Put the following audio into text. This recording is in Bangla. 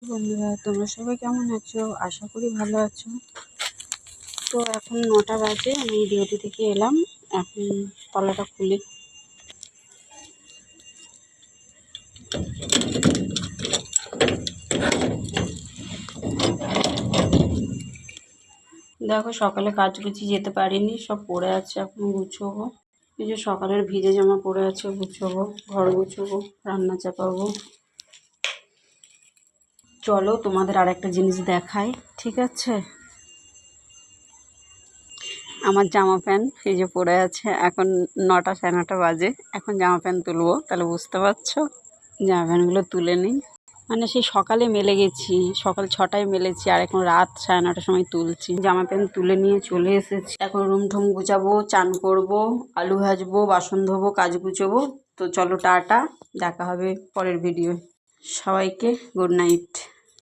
বন্ধুরা, তোমরা সবাই কেমন আছো? আশা করি ভালো আছো। তো এখন 9টা বাজে, আমি ডিউটি থেকে এলাম। এখন তলাটা খুলি। দেখো, সকালে কাজগুছি যেতে পারিনি, সব পড়ে আছে, এখন গুছোবো। এই যে সকালের ভিজে জামা পড়ে আছে, গুছোবো, ঘর গুছোবো, রান্না চাপাবো। চলো তোমাদের আর একটা জিনিস দেখাই, ঠিক আছে? আমার জামা প্যান্ট এই যে পড়ে আছে। এখন 9টা, সাড়ে 9টা বাজে। এখন জামা প্যান্ট তুলবো, তাহলে বুঝতে পারছো। জামা প্যান্টগুলো তুলে নিই। মানে সেই সকালে মেলে গেছি, সকাল 6টায় মেলেছি, আর এখন রাত 9:30টার সময় তুলছি। জামা প্যান্ট তুলে নিয়ে চলে এসেছি। এখন রুম ঠুম গুছাবো, চান করবো, আলু ভাজবো, বাসন ধোবো, কাজ গুছোবো। তো চলো টাটা, দেখা হবে পরের ভিডিও। সবাইকে গুড নাইট।